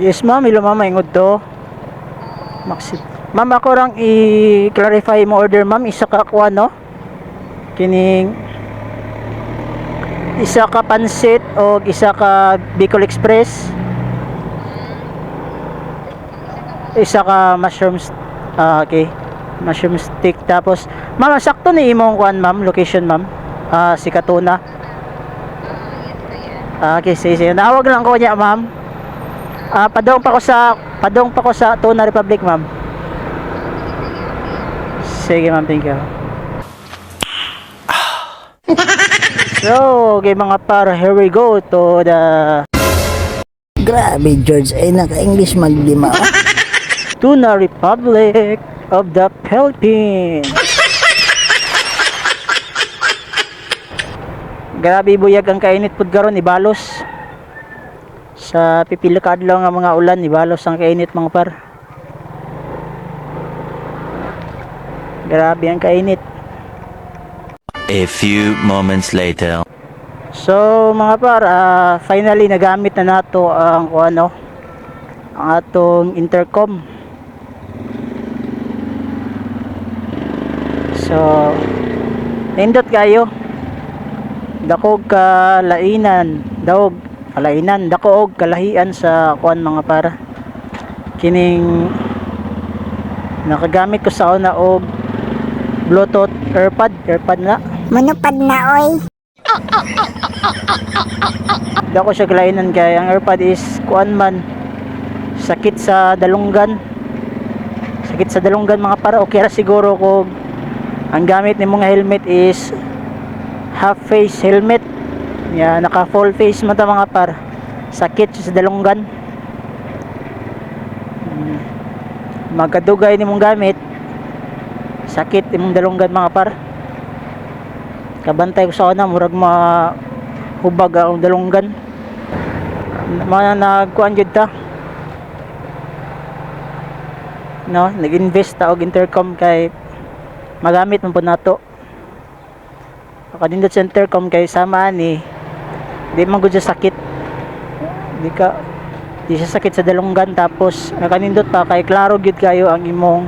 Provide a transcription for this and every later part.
Yes ma'am, hello ma'am, ingod to. Maxi. Ma'am, ako rang i-clarify mo order ma'am, isa ka kuha no? Kining isa ka pansit o isa ka Bicol Express, isa ka mushrooms. Okay, mushroom stick. Tapos ma'am, sakto ni imong kuan ma'am, location ma'am, si Katuna. Okay, sige, nawag lang ko niya ma'am. Padong pa ko sa Tuna Republic ma'am. Sige ma'am, thank you. So, okay mga par, here we go to the Grabe, George, ay naka-English maglima. Tuna Republic of the Philippines. Grabe buyag ang kainit pud karon, ibalos. Sa pipila ka adlaw nga mga ulan, ibalos ang kainit mga par. Grabe ang kainit. A few moments later. So mga par, finally nagamit na nato ang ang atong intercom. So nindot kayo. Dakog kalainan, dako og kalahian sa mga par. Kining nakagamit ko sa una og Bluetooth earpod na. Manupad na, oy. Dako siya kalainan kay ang earpod is man, sakit sa dalunggan mga para. Okay ra siguro kung ang gamit ni mong helmet is half face helmet, naka full face man ta mga par, sakit siya sa dalunggan. Magkadugay ni mong gamit, sakit imong dalunggan mga par. Kabantay ko sa una, murag mahubag ang dalunggan. Nagkuan jud ta, no, nag-invest ta og intercom kay magamit man po nato. Kadindot sa intercom kay sama ni di man gud siya sakit, di siya sakit sa dalunggan. Tapos nakanindot pa kay klaro gid kayo ang imong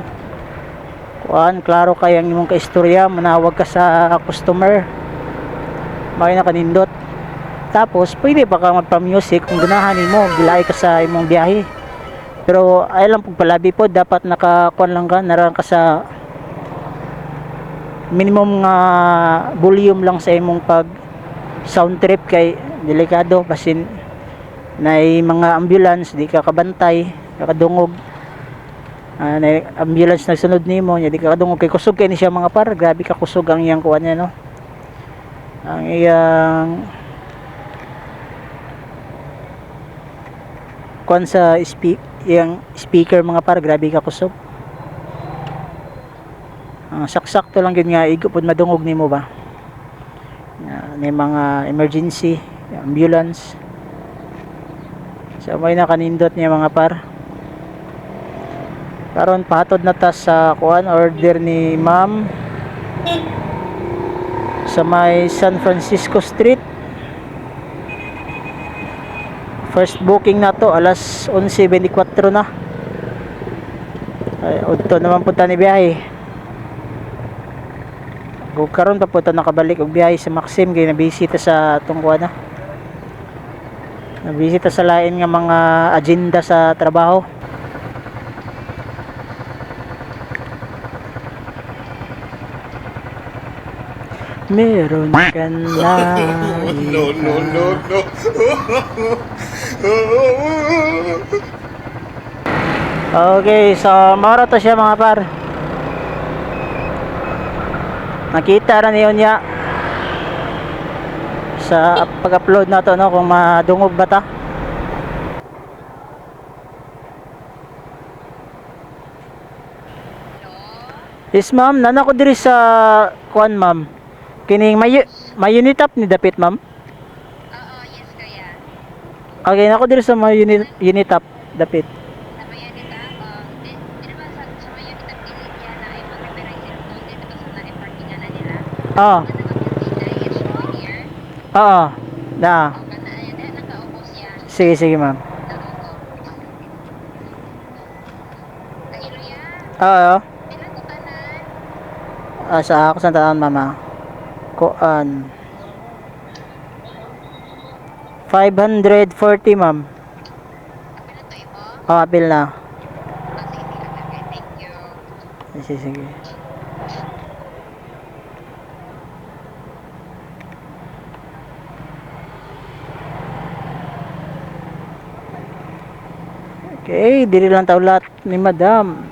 klaro kay ang imong kaistorya, manawag ka sa customer, may nakanindot. Tapos pwede pa ka magpa-music kung ganahan nimo, gilay ka sa imong biyahe. Pero ay lang pag palabi po, dapat nakakuan lang ka, naran ka sa minimum nga volume lang sa imong pag sound trip, kay delikado basin na mga ambulance, di ka kabantay, kakadungog. Na ambulance nagsunod nimo, di ka kadungog kay kusog kay ni siya mga par. Grabe ka kusog ang iyang kuan niya, no, ang iyang kuan sa iyang speaker mga par. Grabe ka kusog. Saksak to lang yun nga, igo pud madungog nimo ba, may mga emergency ambulance. So may nakanindot niya mga par. Karon pahatod na ta sa order ni ma'am sa may San Francisco Street. First booking na to, alas 11:24 na. Ay, udto naman punta ni biyahe. Kung karon pa punta nakabalik og biyahe sa Maxim kay nabisita sa tungkuan nabisita sa lain nga mga agenda sa trabaho. Meron kan na no. Okay, so mara to siya mga par. Nakita ra niyo niya sa pag-upload na to, no, kung madungog ba ta. Yes ma'am, nana ko diri sa kuan ma'am. Kining may unit up ni dapit ma'am. Oo, yes kaya. Okay, nako diri sa may unit up dapit. Sa may unit di naman sa may unit dili yan na ay mag-repairing cellphone dito sa na parkingan na nila. Ah, Nagapagkita engineer. oo. Na. O kana ayan nakaubos yan. Sige ma'am. Naubos. Oo. Pila to tanan? Sa ako sa taan mama. Kuan. 540 ma'am. Pila to imo? Apil na. Sige, sige, okay. Thank you. Sige, sige. Okay, dili lang tawlat ni madam.